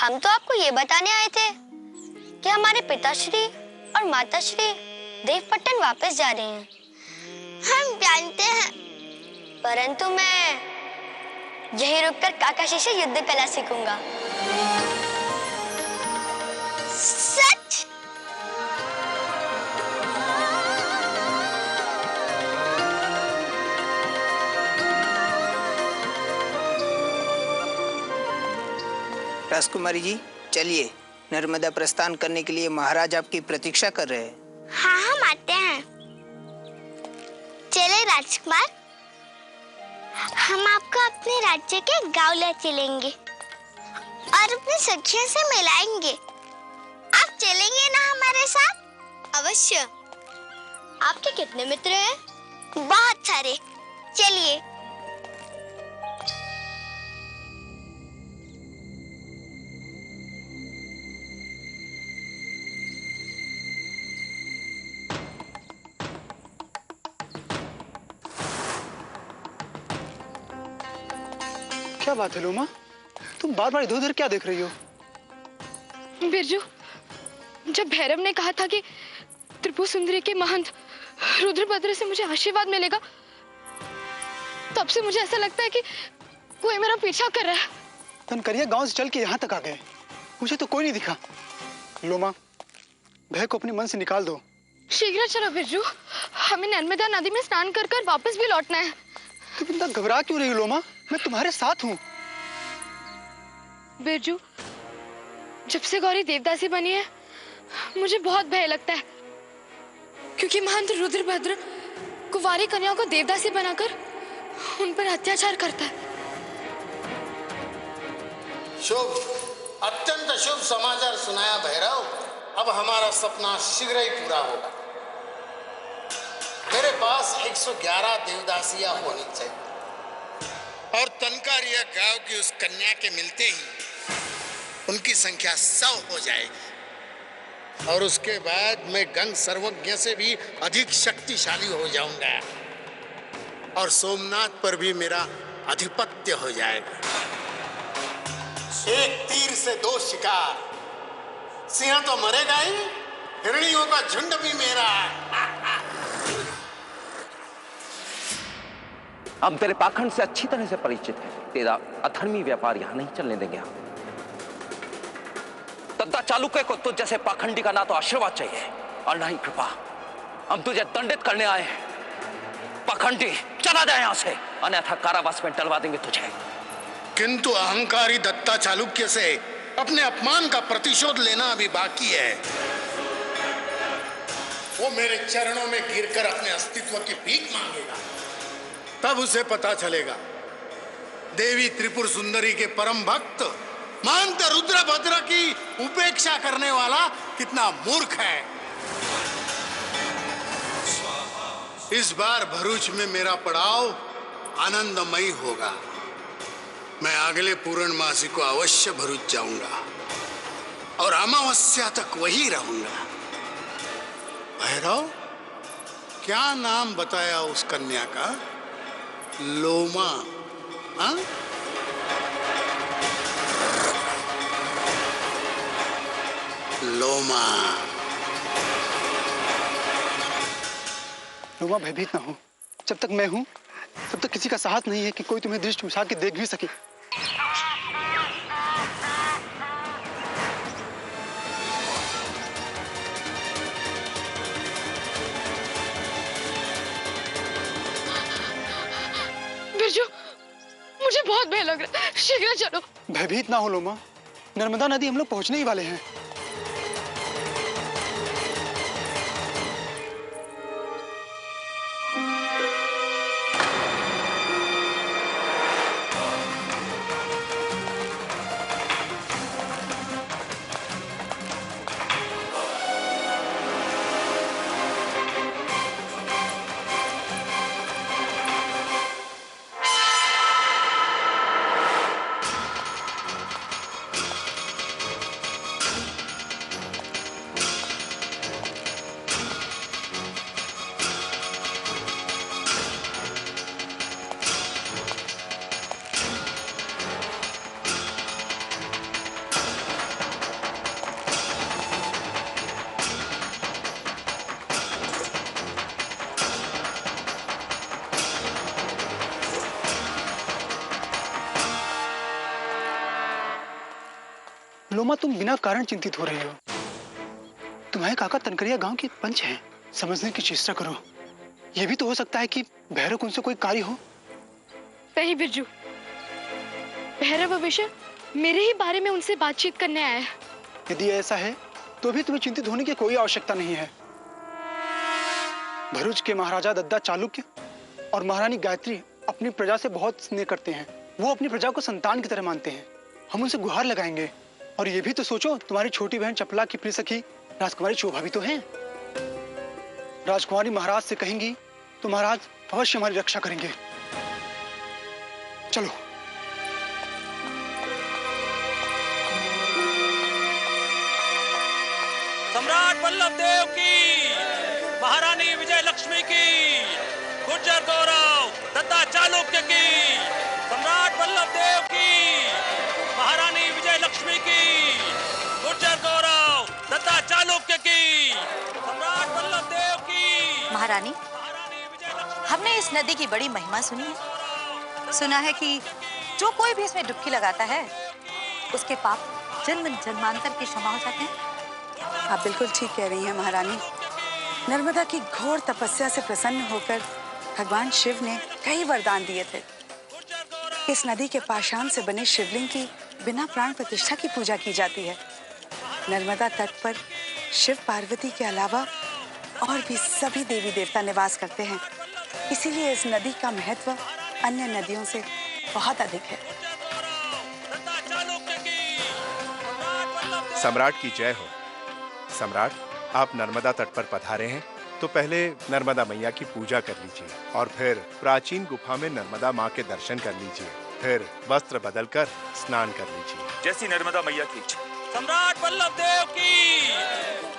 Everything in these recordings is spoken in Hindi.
हम तो आपको ये बताने आए थे कि हमारे पिताश्री और माताश्री देवपट्टन वापस जा रहे हैं। हम जानते हैं, परंतु मैं यही रुककर काकाशी से युद्ध कला सीखूंगा। सच? राजकुमारी जी, चलिए, नर्मदा प्रस्थान करने के लिए महाराज आपकी प्रतीक्षा कर रहे हैं। हाँ, हम आते हैं। चले राजकुमार, हम आपको अपने राज्य के गांव ले चलेंगे और अपनी सखियों से मिलाएंगे। आप चलेंगे ना हमारे साथ? अवश्य। आपके कितने मित्र हैं? बहुत सारे। चलिए। क्या बात है लोमा, तुम बार बार इधर उधर क्या देख रही हो? बिरजू, जब भैरव ने कहा था कि त्रिपुर सुंदरी के महंत रुद्रभद्र से मुझे आशीर्वाद मिलेगा, तब से मुझे ऐसा लगता है कि कोई मेरा पीछा कर रहा है। तनकरिया गांव से चल के यहाँ तक आ गए, मुझे तो कोई नहीं दिखा। लोमा, भय को अपने मन से निकाल दो। शीघ्र चलो बिरजू, हमें नर्मदा नदी में स्नान कर कर वापस भी लौटना है। तुम इतना घबरा क्यों रही हो लोमा? मैं तुम्हारे साथ हूँ। बिरजू, जब से गौरी देवदासी बनी है, मुझे बहुत भय लगता है, क्योंकि महंत रुद्रभद्र कुंवारी कन्याओं को देवदासी बनाकर उन पर अत्याचार करता है। शुभ, अत्यंत शुभ समाचार सुनाया भैरव। अब हमारा सपना शीघ्र ही पूरा होगा। मेरे पास 111 देवदासियां होनी चाहिए और तनकारिया गांव की उस कन्या के मिलते ही उनकी संख्या 100 हो जाएगी और उसके बाद मैं गंग सर्वज्ञ से भी अधिक शक्तिशाली हो जाऊंगा और सोमनाथ पर भी मेरा आधिपत्य हो जाएगा। एक तीर से 2 शिकार। सिंह तो मरेगा ही, हिरणियों का झुंड भी मेरा है। हम तेरे पाखंड से अच्छी तरह से परिचित हैं। तेरा अधर्मी व्यापार यहां नहीं चलने देंगे हम। तद्दा चालुक्य को तुझ जैसे पाखंडी का ना तो आशीर्वाद चाहिए और ना ही कृपा। हम तुझे दंडित करने आए हैं। पाखंडी, चला जाए यहां से, अन्यथा कारावास में डलवा देंगे तुझे। किंतु अहंकारी दत्ता चालुक्य से अपने अपमान का प्रतिशोध लेना अभी बाकी है। वो मेरे चरणों में गिरकर अपने अस्तित्व की भीख मांगेगा, तब उसे पता चलेगा देवी त्रिपुर सुंदरी के परम भक्त महंत रुद्रभद्र की उपेक्षा करने वाला कितना मूर्ख है। इस बार भरूच में मेरा पड़ाव आनंदमयी होगा। मैं अगले पूर्णमासी को अवश्य भरूच जाऊंगा और अमावस्या तक वही रहूंगा। भैरव, क्या नाम बताया उस कन्या का? लोमा, हाँ? लोमा। लोमा, भयभीत ना हो। जब तक मैं हूं, तब तक किसी का साहस नहीं है कि कोई तुम्हें दृष्टि उठा के देख भी सके। बिरजू, मुझे बहुत भय लग रहा है, शीघ्र चलो। भयभीत ना हो लोमा, नर्मदा नदी हम लोग पहुंचने ही वाले हैं। लोमा, तुम बिना कारण चिंतित हो रही हो। तुम्हारे काका तनकरिया गांव के पंच हैं। समझने की चेष्टा करो। यह भी तो हो सकता है कि भैरव उनसे कोई कार्य हो। नहीं बिरजू, भैरव भविष्य मेरे ही बारे में उनसे बातचीत करने आया है। यदि ऐसा है तो भी तुम्हें चिंतित होने की कोई आवश्यकता नहीं है। भरूच के महाराजा दद्दा चालुक्य और महारानी गायत्री अपनी प्रजा से बहुत स्नेह करते हैं। वो अपनी प्रजा को संतान की तरह मानते हैं। हम उनसे गुहार लगाएंगे। और ये भी तो सोचो, तुम्हारी छोटी बहन चपला की प्रिय सखी राजकुमारी शोभा भी तो है। राजकुमारी महाराज से कहेंगी तो महाराज अवश्य हमारी रक्षा करेंगे। चलो। सम्राट वल्लभ देव की, महारानी विजय लक्ष्मी की, गुर्जर गौरव दत्ता चालुक्य की, सम्राट वल्लभ देव की, महारानी विजय लक्ष्मी की, गुर्जर गौरव दत्ता चालुक्य की, सम्राट वल्लभ देव की। महारानी, हमने इस नदी की बड़ी महिमा सुनी है। सुना है कि जो कोई भी इसमें डुबकी लगाता है उसके पाप जन्म जन्मांतर के क्षमा हो जाते हैं। आप बिल्कुल ठीक कह रही हैं महारानी। नर्मदा की घोर तपस्या से प्रसन्न होकर भगवान शिव ने कई वरदान दिए थे। इस नदी के पाषाण से बने शिवलिंग की बिना प्राण प्रतिष्ठा की पूजा की जाती है। नर्मदा तट पर शिव पार्वती के अलावा और भी सभी देवी देवता निवास करते हैं। इसीलिए इस नदी का महत्व अन्य नदियों से बहुत अधिक है। सम्राट की जय हो। सम्राट, आप नर्मदा तट पर पधारे हैं तो पहले नर्मदा मैया की पूजा कर लीजिए और फिर प्राचीन गुफा में नर्मदा माँ के दर्शन कर लीजिए। फिर वस्त्र बदलकर स्नान कर लीजिए। जैसी नर्मदा मैया की इच्छा। सम्राट वल्लभ देव की,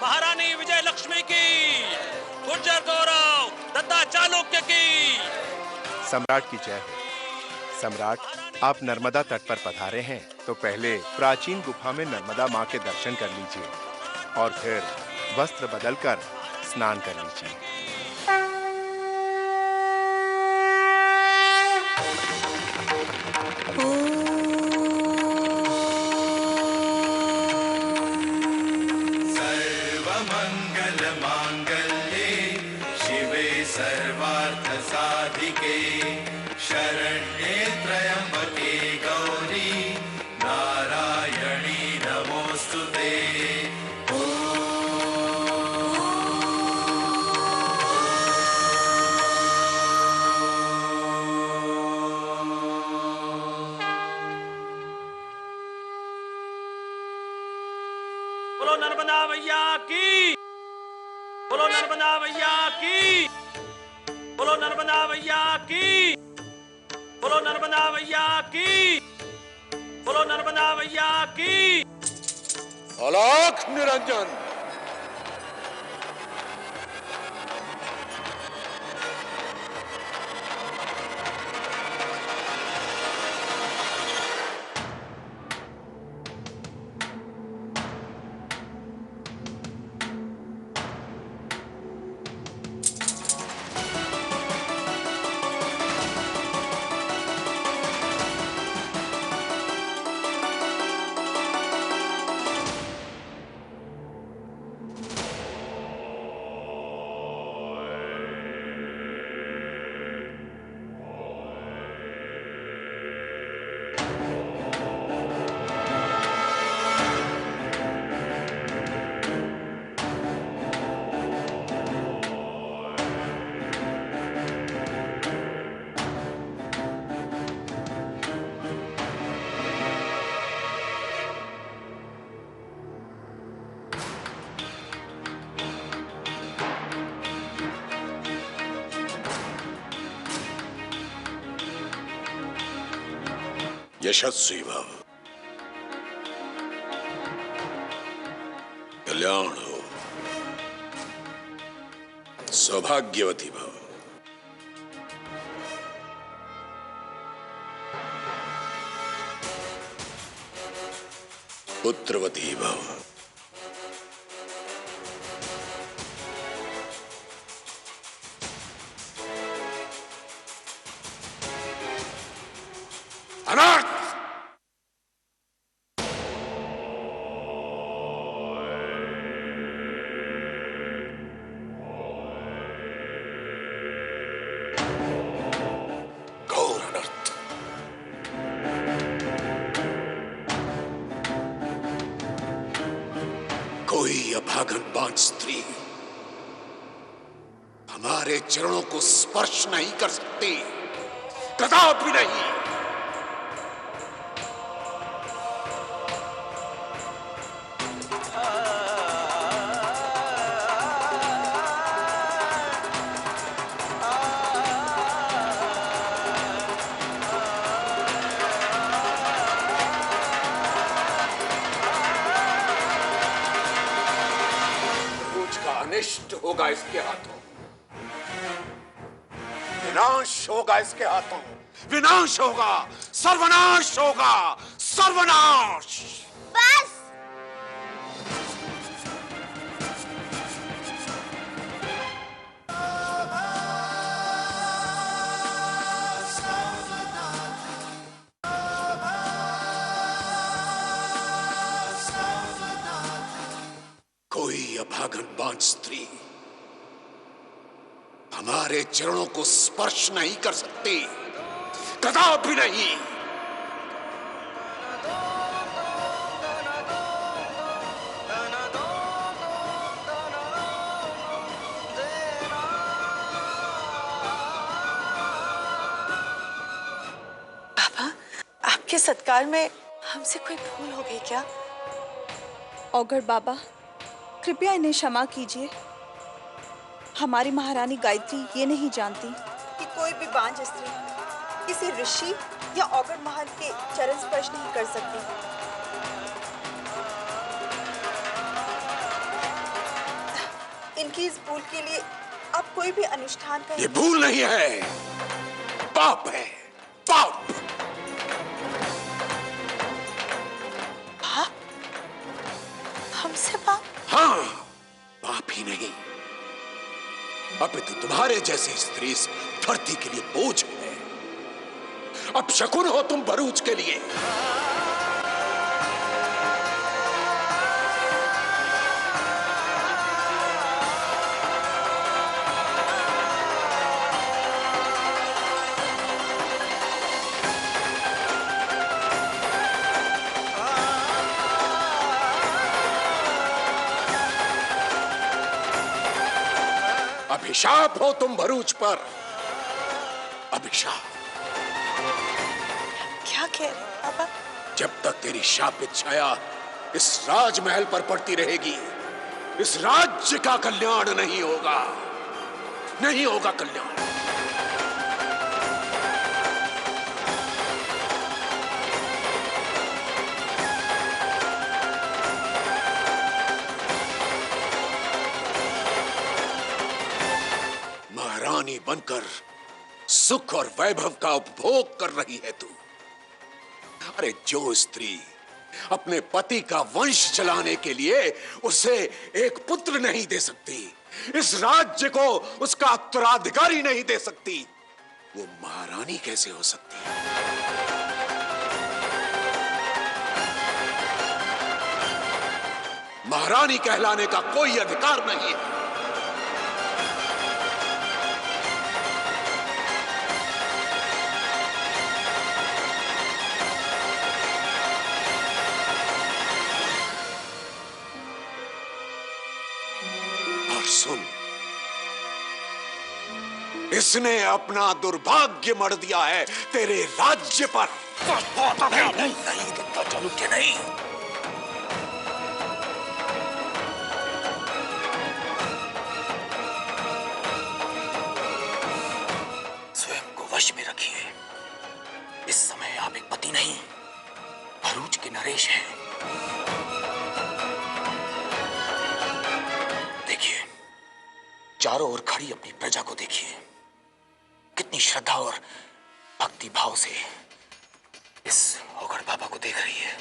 महारानी विजय लक्ष्मी की, गुर्जर गौरव दत्ता चालुक्य की। सम्राट की जय हो। सम्राट, आप नर्मदा तट पर पधारे हैं तो पहले प्राचीन गुफा में नर्मदा माँ के दर्शन कर लीजिए और फिर वस्त्र बदलकर स्नान कर लीजिए। सर्वमंगल मांगल्ये शिवे सर्वार्थ साधिके शरण्ये त्र्यंबके गौरी नारायणी नमोस्तुते। बोलो नर्मदा मैया की, बोलो नर्मदा मैया की, बोलो नर्मदा मैया की, बोलो नर्मदा मैया की, बोलो नर्मदा मैया की। अलख निरंजन। यशस्वी भव, कल्याण हो, सौभाग्यवती भव। पुत्रवती भव। अनर्थ। अभागनवान स्त्री हमारे चरणों को स्पर्श नहीं कर सकती, कदापि नहीं। अनिष्ट होगा इसके हाथों, विनाश होगा इसके हाथों, विनाश होगा, सर्वनाश होगा, सर्वनाश। बस कोई अभागनवान स्त्री हमारे चरणों को स्पर्श नहीं कर सकती, कदापि नहीं। पापा, आपके सत्कार में हमसे कोई भूल हो गई क्या? औगर बाबा, कृपया इन्हें क्षमा कीजिए। हमारी महारानी गायत्री ये नहीं जानती कि कोई भी बांझ स्त्री किसी ऋषि या औगर महल के चरण स्पर्श नहीं कर सकती। इनकी इस भूल के लिए आप कोई भी अनुष्ठान करें। ये भूल नहीं है, पाप है, पाप। पाप? हमसे पाप? हाँ, पाप ही नहीं, अपितु तुम्हारे जैसी स्त्री इस धरती के लिए बोझ है। अब शकुन हो तुम भरूच के लिए। अभिशाप हो तुम भरूच पर, अभिशाप। क्या कह रहे हैं पापा? जब तक तेरी शापित छाया इस राजमहल पर पड़ती रहेगी, इस राज्य का कल्याण नहीं होगा, नहीं होगा कल्याण। महारानी बनकर सुख और वैभव का उपभोग कर रही है तू। अरे जो स्त्री अपने पति का वंश चलाने के लिए उसे एक पुत्र नहीं दे सकती, इस राज्य को उसका उत्तराधिकारी नहीं दे सकती, वो महारानी कैसे हो सकती है? महारानी कहलाने का कोई अधिकार नहीं है। सुन, इसने अपना दुर्भाग्य मढ़ दिया है तेरे राज्य पर। नहीं, दत्ता चालुक्य नहीं। स्वयं को वश में रखिए। इस समय आप एक पति नहीं, भरूच के नरेश हैं। देखिए, चारों ओर खड़ी अपनी प्रजा को देखिए, कितनी श्रद्धा और भक्ति भाव से इस औगड़ बाबा को देख रही है।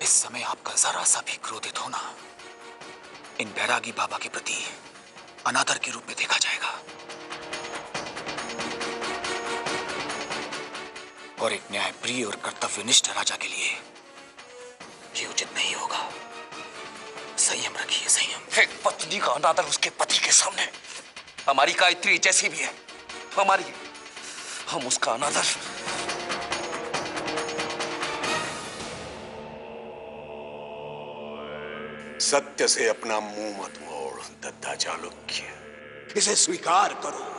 इस समय आपका जरा सा भी क्रोधित होना इन बैरागी बाबा के प्रति अनादर के रूप में देखा जाएगा और एक न्यायप्रिय और कर्तव्यनिष्ठ राजा के लिए ये उचित नहीं होगा। संयम रखिए, संयम। एक पत्नी का अनादर उसके पति के सामने। हमारी गायत्री जैसी भी है हमारी, हम उसका अनादर सत्य से अपना मुंह मत मोड़ दद्दा चालुक्य, इसे स्वीकार करो।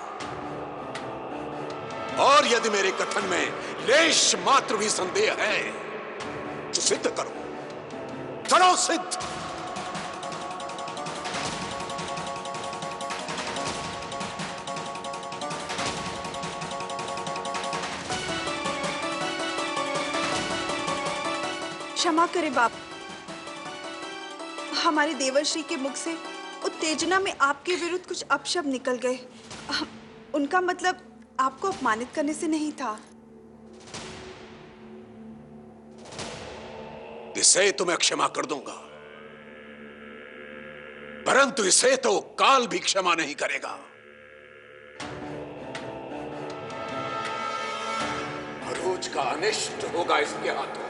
और यदि मेरे कथन में लेश मात्र भी संदेह है तो सिद्ध करो, करो सिद्ध। क्षमा करे बाप, हमारे देवर्षि के मुख से उत्तेजना में आपके विरुद्ध कुछ अपशब्द निकल गए। उनका मतलब आपको अपमानित करने से नहीं था। इसे तो मैं क्षमा कर दूंगा, परंतु इसे तो काल भी क्षमा नहीं करेगा। भरूच का अनिष्ट होगा इसके हाथों,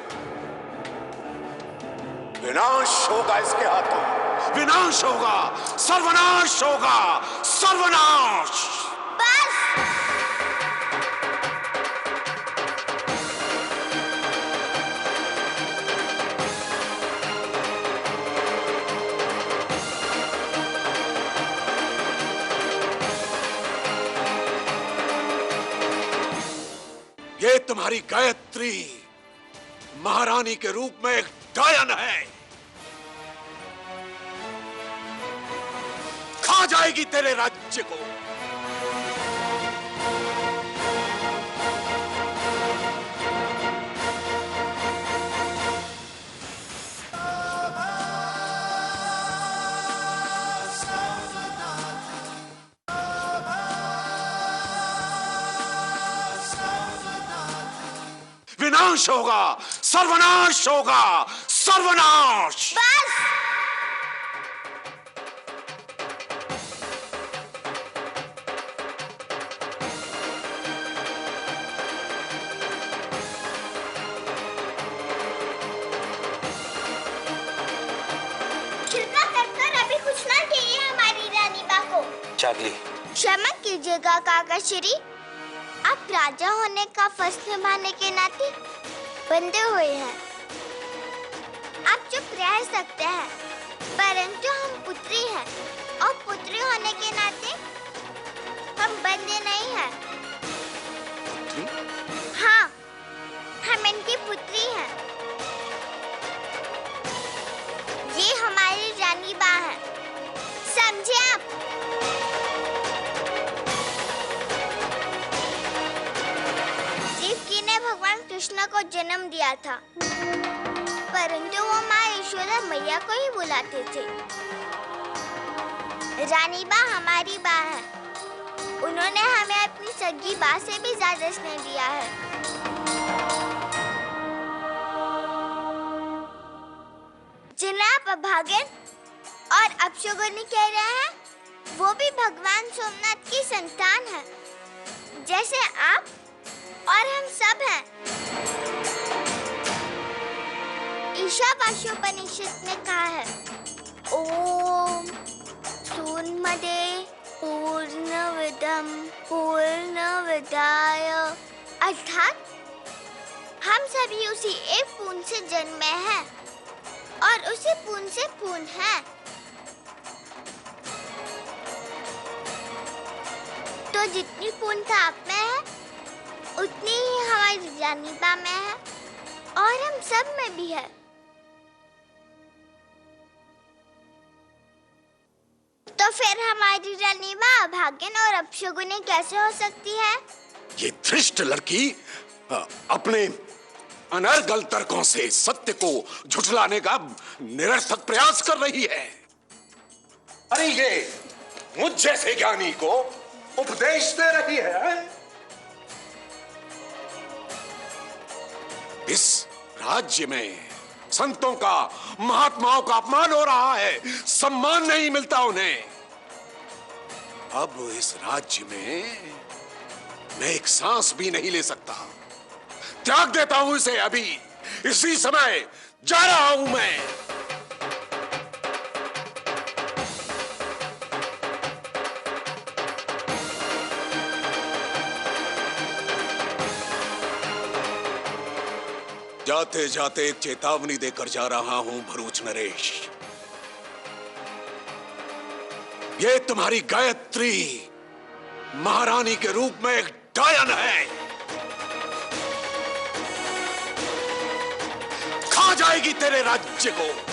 विनाश होगा इसके हाथों, विनाश होगा, सर्वनाश होगा, सर्वनाश। ये तुम्हारी गायत्री महारानी के रूप में एक डायन है, खा जाएगी तेरे राज्य को। विनाश होगा, सर्वनाश होगा, सर्वनाश। कृपा कर अभी कुछ ना चाहिए हमारी रानी बा को। चागली, क्षमा कीजिएगा काका श्री, आप राजा होने का फर्ज निभाने के नाते बंधे हुए हैं। आप चुप रह सकते हैं, परंतु हम पुत्री हैं और पुत्री होने के नाते हम बंधे नहीं हैं। हाँ, हम इनकी पुत्री हैं। ये हमारी रानी बा है, समझे आप? भगवान कृष्ण को जन्म दिया था, परंतु वो माँ यशोदा मैया को ही बुलाते थे। रानी बा हमारी बा है, उन्होंने हमें अपनी सगी बा से भी ज्यादा स्नेह दिया है। जिन्हें आप अभागन और अपशगुनी कह रहे हैं, वो भी भगवान सोमनाथ की संतान है, जैसे आप और हम सब हैं। ईशावास्योपनिषद में कहा है, ओम पूर्णमदे पूर्णमिदं पूर्णमादाय, अर्थात हम सभी उसी एक पूर्ण से जन्मे हैं और उसी पूर्ण से पूर्ण हैं। तो जितनी पूर्णता आप में है, उतनी ही हमारी रानी बा में है और हम सब में भी है। तो फिर हमारी रानी बा अभागन और अपशगुनी कैसे हो सकती है? ये धृष्ट लड़की अपने अनर्गल तर्कों से सत्य को झुठलाने का निरर्थक प्रयास कर रही है। अरे ये मुझ जैसे ज्ञानी को उपदेश दे रही है। इस राज्य में संतों का, महात्माओं का अपमान हो रहा है, सम्मान नहीं मिलता उन्हें। अब इस राज्य में मैं एक सांस भी नहीं ले सकता, त्याग देता हूं इसे अभी, इसी समय जा रहा हूं मैं। जाते जाते एक चेतावनी देकर जा रहा हूं भरूच नरेश। ये तुम्हारी गायत्री महारानी के रूप में एक डायन है। खा जाएगी तेरे राज्य को।